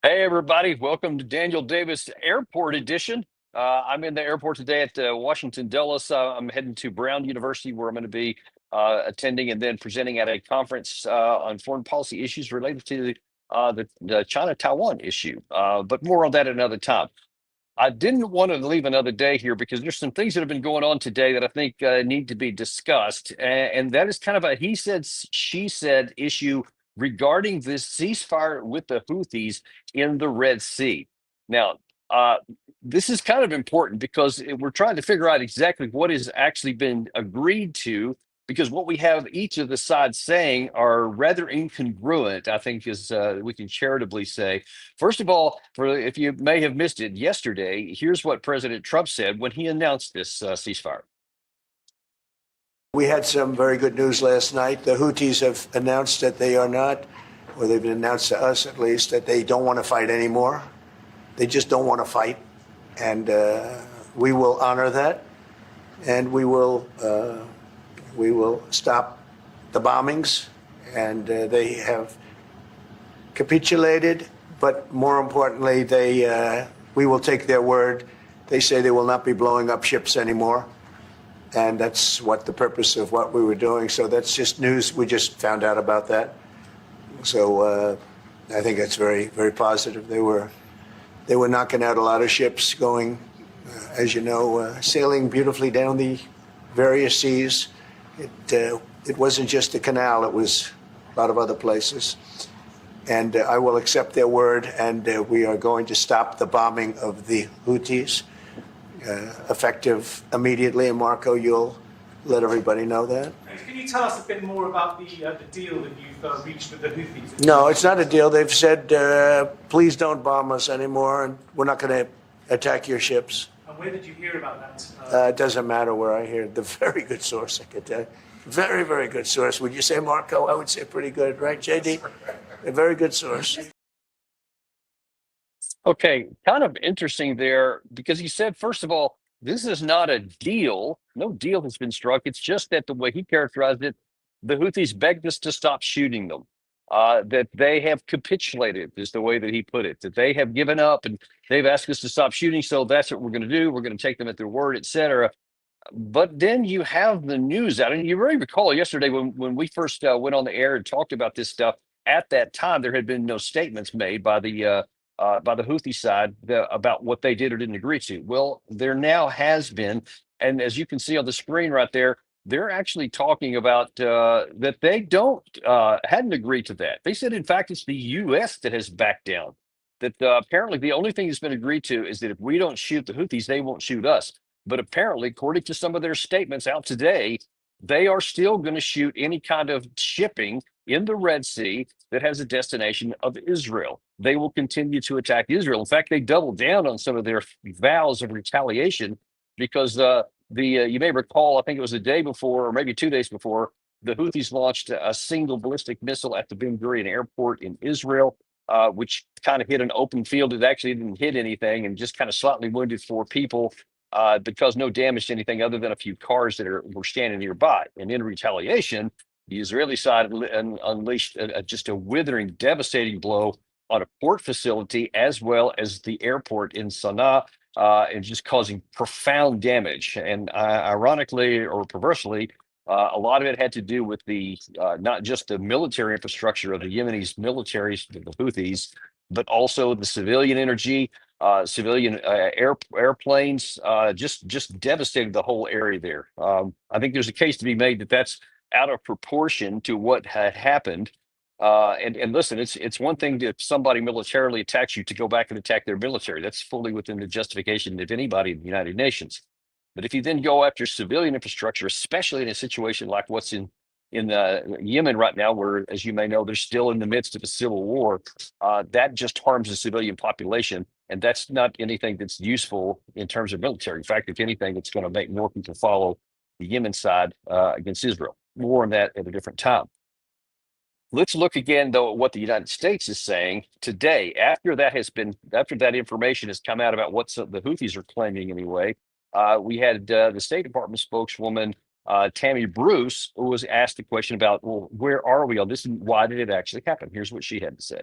Hey, everybody. Welcome to Daniel Davis Airport Edition. I'm in the airport today at Washington Dulles. I'm heading to Brown University, where I'm going to be attending and then presenting at a conference on foreign policy issues related to the China-Taiwan issue. But more on that another time. I didn't want to leave another day here because there's some things that have been going on today that I think need to be discussed. And that is kind of a he said, she said issue regarding this ceasefire with the Houthis in the Red Sea. Now, this is kind of important because we're trying to figure out exactly what has actually been agreed to, because what we have each of the sides saying are rather incongruent, I think, is we can charitably say. First of all, for if you may have missed it yesterday, here's what President Trump said when he announced this ceasefire. We had some very good news last night. The Houthis have announced that they are not, or they've announced to us at least, that they don't want to fight anymore. They just don't want to fight. And we will honor that. And we will stop the bombings. And they have capitulated. But more importantly, we will take their word. They say they will not be blowing up ships anymore. And that's what the purpose of what we were doing. So that's just news. We just found out about that. So I think that's very, very positive. They were knocking out a lot of ships going, as you know, sailing beautifully down the various seas. It wasn't just the canal. It was a lot of other places. And I will accept their word, and we are going to stop the bombing of the Houthis, effective immediately. And Marco, you'll let everybody know that. Can you tell us a bit more about the deal that you've reached with the Houthis? No, it's not a deal. They've said, please don't bomb us anymore, and we're not going to attack your ships. And where did you hear about that? It doesn't matter where I hear it. The very good source, I could tell you. Very, very good source. Would you say, Marco? I would say pretty good, right, JD? A very good source. Okay, kind of interesting there because he said, first of all, this is not a deal. No deal has been struck. It's just that the way he characterized it, the Houthis begged us to stop shooting them. That they have capitulated is the way that he put it. That they have given up and they've asked us to stop shooting. So that's what we're going to do. We're going to take them at their word, etc. But then you have the news out, and you really recall yesterday when we first went on the air and talked about this stuff. At that time, there had been no statements made by the Houthi side about what they did or didn't agree to. Well, there now has been, and as you can see on the screen right there, they're actually talking about that they don't hadn't agreed to that. They said, in fact, it's the U.S. that has backed down. That apparently the only thing that's been agreed to is that if we don't shoot the Houthis, they won't shoot us. But apparently, according to some of their statements out today, they are still going to shoot any kind of shipping in the Red Sea that has a destination of Israel. They will continue to attack Israel. In fact, they doubled down on some of their vows of retaliation because you may recall, I think it was the day before or maybe 2 days before, the Houthis launched a single ballistic missile at the Ben Gurion airport in Israel, which kind of hit an open field. It actually didn't hit anything and just kind of slightly wounded 4 people. Because no damage to anything other than a few cars that were standing nearby. And in retaliation, the Israeli side unleashed just a withering, devastating blow on a port facility as well as the airport in Sana'a, and just causing profound damage. And ironically or perversely, a lot of it had to do with the not just the military infrastructure of the Yemenis militaries, the Houthis, but also the civilian energy. Civilian airplanes just devastated the whole area there. I think there's a case to be made that that's out of proportion to what had happened. And listen, it's one thing if somebody militarily attacks you to go back and attack their military. That's fully within the justification of anybody in the United Nations. But if you then go after civilian infrastructure, especially in a situation like what's in Yemen right now, where, as you may know, they're still in the midst of a civil war, that just harms the civilian population. And that's not anything that's useful in terms of military. In fact, if anything, it's going to make more people follow the Yemen side against Israel. More on that at a different time. Let's look again, though, at what the United States is saying today. After that information has come out about what the Houthis are claiming anyway, we had the State Department spokeswoman, Tammy Bruce, who was asked the question about, well, where are we on this and why did it actually happen? Here's what she had to say.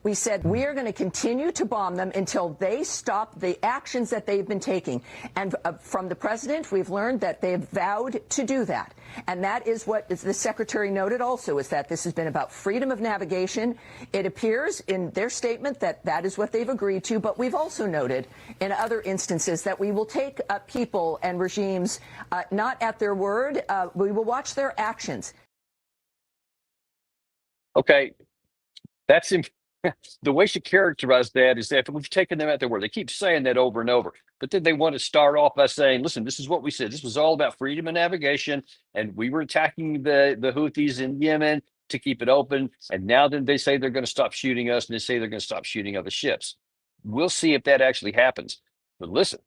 We said we are going to continue to bomb them until they stop the actions that they've been taking. And from the president, we've learned that they have vowed to do that. And that is what the secretary noted also, is that this has been about freedom of navigation. It appears in their statement that that is what they've agreed to. But we've also noted in other instances that we will take people and regimes not at their word. We will watch their actions. Okay, that's the way she characterized that is that we've taken them at their word. They keep saying that over and over, but then they want to start off by saying, listen, this is what we said. This was all about freedom of navigation, and we were attacking the Houthis in Yemen to keep it open. And now then they say they're going to stop shooting us, and they say they're going to stop shooting other ships. We'll see if that actually happens. But listen,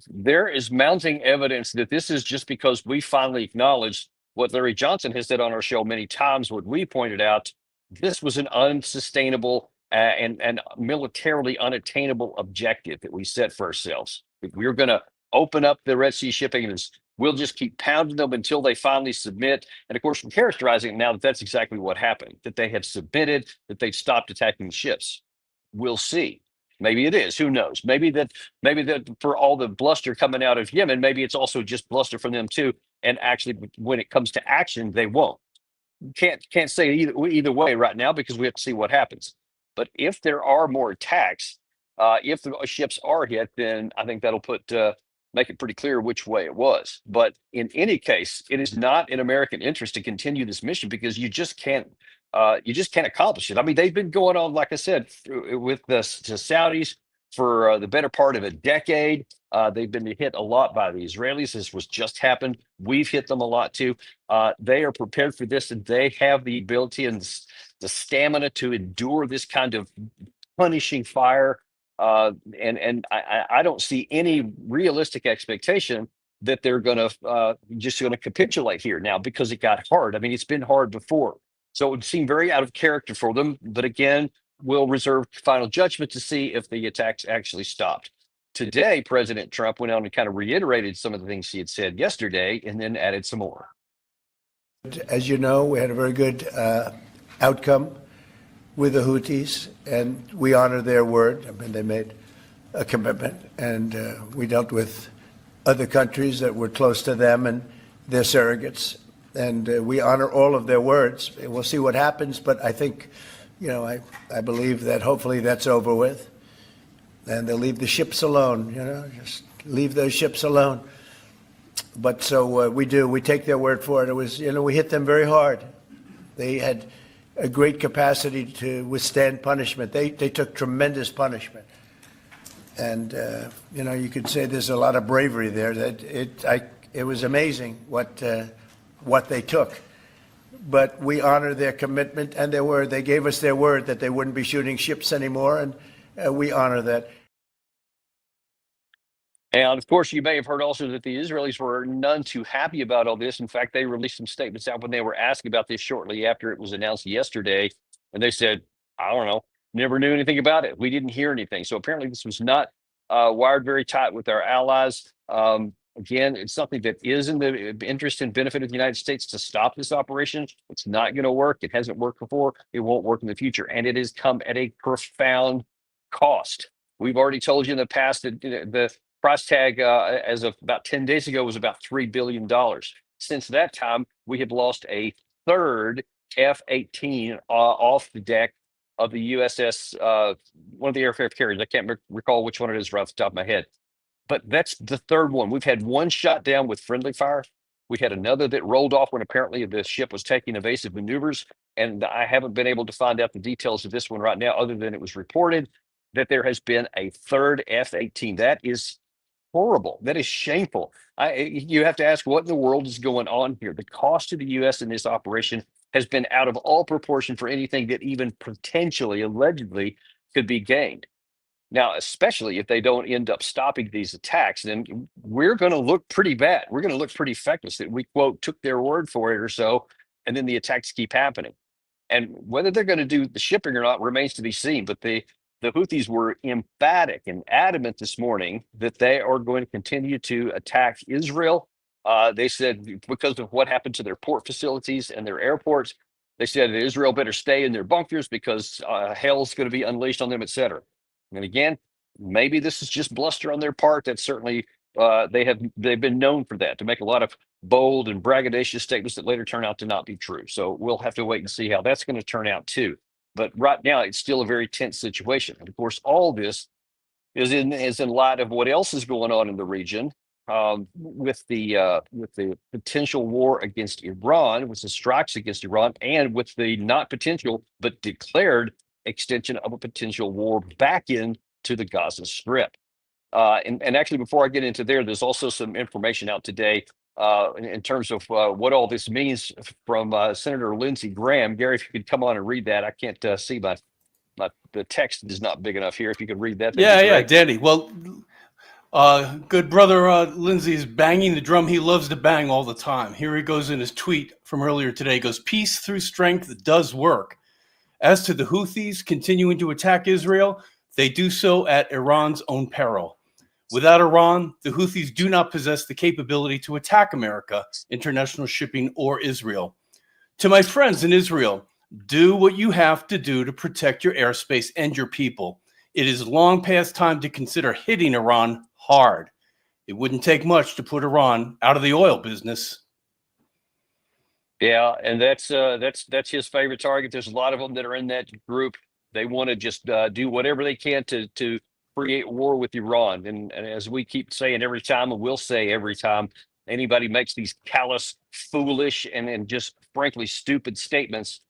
there is mounting evidence that this is just because we finally acknowledged what Larry Johnson has said on our show many times, what we pointed out. This was an unsustainable and militarily unattainable objective that we set for ourselves. If we were going to open up the Red Sea shipping, and we'll just keep pounding them until they finally submit. And of course, we're characterizing it now that that's exactly what happened, that they have submitted, that they've stopped attacking the ships. We'll see. Maybe it is. Who knows? Maybe that for all the bluster coming out of Yemen, maybe it's also just bluster from them too. And actually, when it comes to action, they won't. Can't say either way right now because we have to see what happens. But if there are more attacks, if the ships are hit, then I think that'll make it pretty clear which way it was. But in any case, it is not in American interest to continue this mission because you just can't accomplish it. I mean, they've been going on, like I said, with the Saudis for the better part of a decade. They've been hit a lot by the Israelis. This was just happened. We've hit them a lot too. They are prepared for this, and they have the ability and the stamina to endure this kind of punishing fire. And I don't see any realistic expectation that they're going to capitulate here now because it got hard. I mean, it's been hard before, so it would seem very out of character for them. But again, we'll reserve final judgment to see if the attacks actually stopped. Today, President Trump went on and kind of reiterated some of the things he had said yesterday and then added some more. As you know, we had a very good outcome with the Houthis, and we honor their word. I mean, they made a commitment, and we dealt with other countries that were close to them and their surrogates, and we honor all of their words. And we'll see what happens, but I think, I believe that hopefully that's over with. And they'll leave the ships alone, just leave those ships alone. But so we do. We take their word for it. It was, we hit them very hard. They had a great capacity to withstand punishment. They took tremendous punishment. And, you could say there's a lot of bravery there. That it was amazing what they took. But we honor their commitment and their word. They gave us their word that they wouldn't be shooting ships anymore, and we honor that. And of course, you may have heard also that the Israelis were none too happy about all this. In fact, they released some statements out when they were asked about this shortly after it was announced yesterday. And they said, I don't know, never knew anything about it. We didn't hear anything. So apparently this was not wired very tight with our allies. Again, it's something that is in the interest and benefit of the United States to stop this operation. It's not going to work. It hasn't worked before. It won't work in the future. And it has come at a profound cost. We've already told you in the past that the price tag as of about 10 days ago was about $3 billion. Since that time, we have lost a third F-18 off the deck of the USS, one of the aircraft carriers. I can't recall which one it is right off the top of my head. But that's the third one. We've had one shot down with friendly fire. We had another that rolled off when apparently the ship was taking evasive maneuvers. And I haven't been able to find out the details of this one right now, other than it was reported that there has been a third F-18. That is horrible. That is shameful. You have to ask what in the world is going on here. The cost to the U.S. in this operation has been out of all proportion for anything that even potentially, allegedly, could be gained. Now, especially if they don't end up stopping these attacks, then we're going to look pretty bad. We're going to look pretty feckless that we, quote, took their word for it or so, and then the attacks keep happening. And whether they're going to do the shipping or not remains to be seen. But the Houthis were emphatic and adamant this morning that they are going to continue to attack Israel. They said because of what happened to their port facilities and their airports, They said that Israel better stay in their bunkers because hell's going to be unleashed on them, etc. And again, maybe this is just bluster on their part. That's certainly they've been known for that, to make a lot of bold and braggadocious statements that later turn out to not be true. So we'll have to wait and see how that's going to turn out too. But right now, it's still a very tense situation. And of course, all this is in light of what else is going on in the region, with the potential war against Iran, with the strikes against Iran, and with the not potential but declared extension of a potential war back into the Gaza Strip. And actually, before I get into there's also some information out today in terms of what all this means from Senator Lindsey Graham. Gary, if you could come on and read that. I can't see the text is not big enough here. If you could read that, that'd be great. Danny. Well, good brother Lindsey is banging the drum he loves to bang all the time. Here he goes in his tweet from earlier today. He goes, "Peace through strength does work. As to the Houthis continuing to attack Israel, they do so at Iran's own peril. Without Iran, the Houthis do not possess the capability to attack America, international shipping, or Israel. To my friends in Israel, do what you have to do to protect your airspace and your people. It is long past time to consider hitting Iran hard. It wouldn't take much to put Iran out of the oil business." Yeah, and that's his favorite target. There's a lot of them that are in that group. They want to just do whatever they can to create war with Iran. And as we keep saying every time, and we'll say every time anybody makes these callous, foolish, and just frankly stupid statements,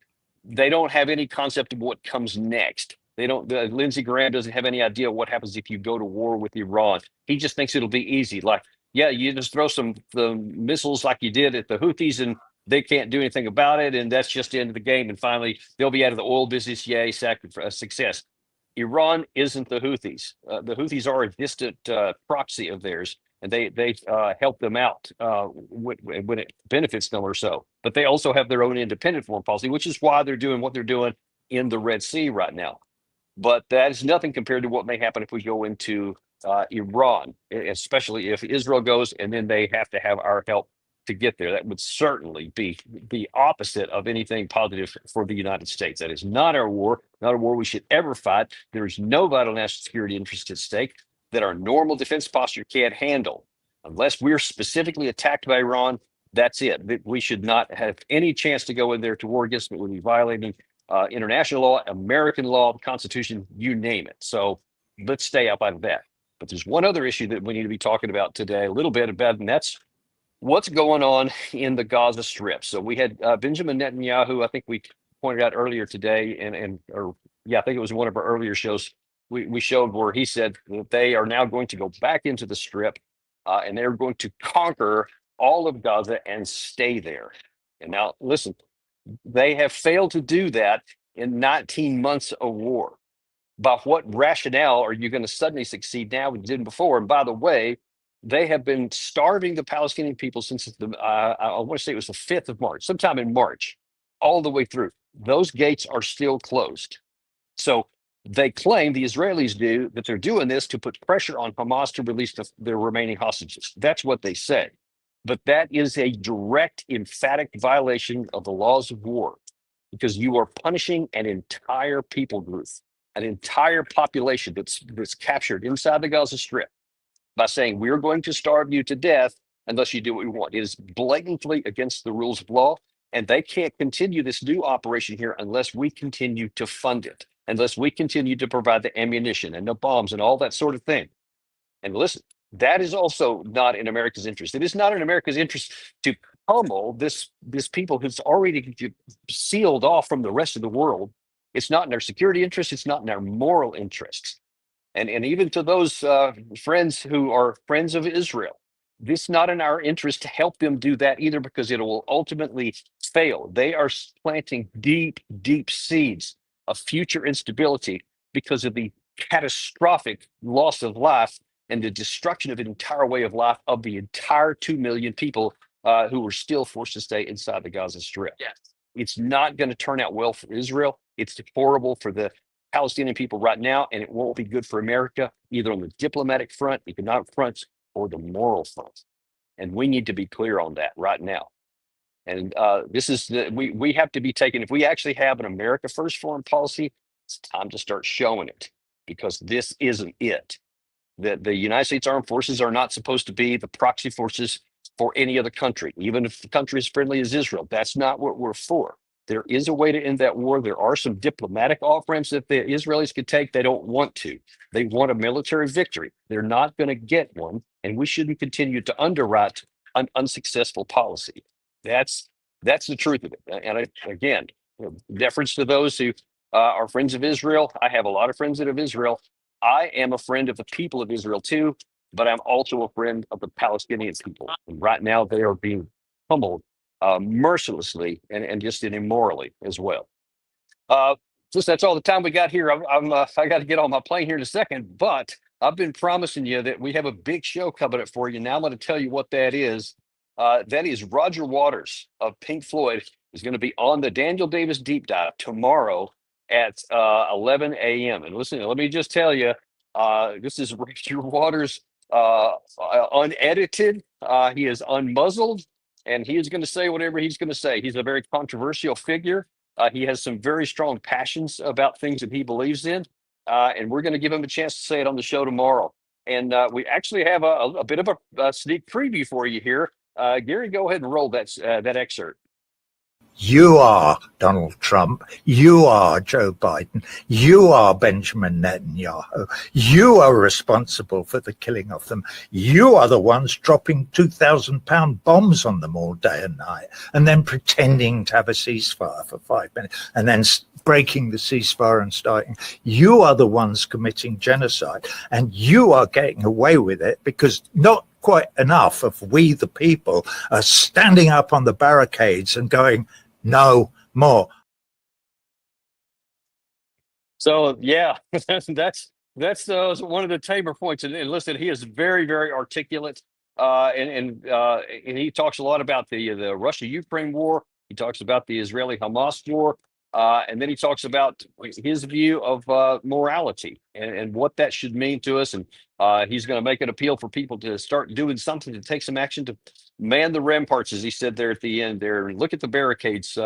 they don't have any concept of what comes next. They don't. Lindsey Graham doesn't have any idea what happens if you go to war with Iran. He just thinks it'll be easy. Like, yeah, you just throw the missiles like you did at the Houthis, and they can't do anything about it, and that's just the end of the game. And finally, they'll be out of the oil business. Yay, success. Iran isn't the Houthis. The Houthis are a distant proxy of theirs, and they help them out when it benefits them or so. But they also have their own independent foreign policy, which is why they're doing what they're doing in the Red Sea right now. But that is nothing compared to what may happen if we go into Iran, especially if Israel goes and then they have to have our help to get there. That would certainly be the opposite of anything positive for the United States. That is not our war, not a war we should ever fight. There is no vital national security interest at stake that our normal defense posture can't handle. Unless we're specifically attacked by Iran, that's it. We should not have any chance to go in there to war against them. It would be violating international law, American law, the Constitution, you name it. So let's stay out of that. But there's one other issue that we need to be talking about today, a little bit about, and that's what's going on in the Gaza Strip. So we had Benjamin Netanyahu, I think we pointed out earlier today, I think it was one of our earlier shows, we showed where he said that they are now going to go back into the Strip and they're going to conquer all of Gaza and stay there. And now, listen, they have failed to do that in 19 months of war. By what rationale are you going to suddenly succeed now when you didn't before? And by the way, they have been starving the Palestinian people since I want to say it was the 5th of March, sometime in March, all the way through. Those gates are still closed. So they claim, the Israelis do, that they're doing this to put pressure on Hamas to release their remaining hostages. That's what they say. But that is a direct, emphatic violation of the laws of war, because you are punishing an entire people group, an entire population that's captured inside the Gaza Strip, by saying we're going to starve you to death unless you do what we want. It is blatantly against the rules of law, and they can't continue this new operation here unless we continue to fund it, unless we continue to provide the ammunition and the bombs and all that sort of thing. And listen, that is also not in America's interest. It is not in America's interest to pummel this people who's already sealed off from the rest of the world. It's not in our security interest. It's not in our moral interests. And even to those friends who are friends of Israel, this is not in our interest to help them do that either, because it will ultimately fail. They are planting deep, deep seeds of future instability because of the catastrophic loss of life and the destruction of an entire way of life of the entire 2 million people who were still forced to stay inside the Gaza Strip. Yes. It's not going to turn out well for Israel. It's horrible for the Palestinian people right now, and it won't be good for America, either on the diplomatic front, economic front, or the moral front. And we need to be clear on that right now. And this is we have to be taken. If we actually have an America First foreign policy, it's time to start showing it, because this isn't it. The United States Armed Forces are not supposed to be the proxy forces for any other country, even if the country is friendly as Israel. That's not what we're for. There is a way to end that war. There are some diplomatic off ramps that the Israelis could take. They don't want to. They want a military victory. They're not going to get one, and we shouldn't continue to underwrite an unsuccessful policy. That's the truth of it. And again, deference to those who are friends of Israel. I have a lot of friends that are Israel. I am a friend of the people of Israel too, but I'm also a friend of the Palestinian people. And right now, they are being pummeled mercilessly and just immorally as well. Just that's all the time we got here. I got to get on my plane here in a second, but I've been promising you that we have a big show coming up for you. Now I'm going to tell you what that is. That is Roger Waters of Pink Floyd is going to be on the Daniel Davis Deep Dive tomorrow at 11 a.m. And listen, let me just tell you, this is Roger Waters unedited. He is unmuzzled, and he is going to say whatever he's going to say. He's a very controversial figure. He has some very strong passions about things that he believes in, and we're going to give him a chance to say it on the show tomorrow. And we actually have a bit of a sneak preview for you here. Gary, go ahead and roll that excerpt. You are Donald Trump. You are Joe Biden. You are Benjamin Netanyahu. You are responsible for the killing of them. You are the ones dropping 2,000-pound bombs on them all day and night, and then pretending to have a ceasefire for 5 minutes, and then breaking the ceasefire and starting. You are the ones committing genocide, and you are getting away with it because not quite enough of we, the people, are standing up on the barricades and going, no more. So yeah, that's one of the tamer points. And listen, he is very, very articulate, and he talks a lot about the Russia-Ukraine war. He talks about the Israeli-Hamas war, and then he talks about his view of morality and what that should mean to us. And he's going to make an appeal for people to start doing something, to take some action, to man the ramparts, as he said there at the end there, and look at the barricades,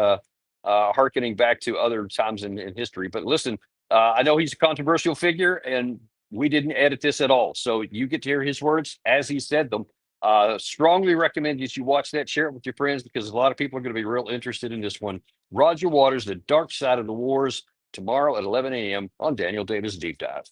hearkening back to other times in history. But listen, I know he's a controversial figure, and we didn't edit this at all. So you get to hear his words as he said them. Strongly recommend that you watch that, share it with your friends, because a lot of people are going to be real interested in this one. Roger Waters, The Dark Side of the Wars, tomorrow at 11 a.m. on Daniel Davis Deep Dive.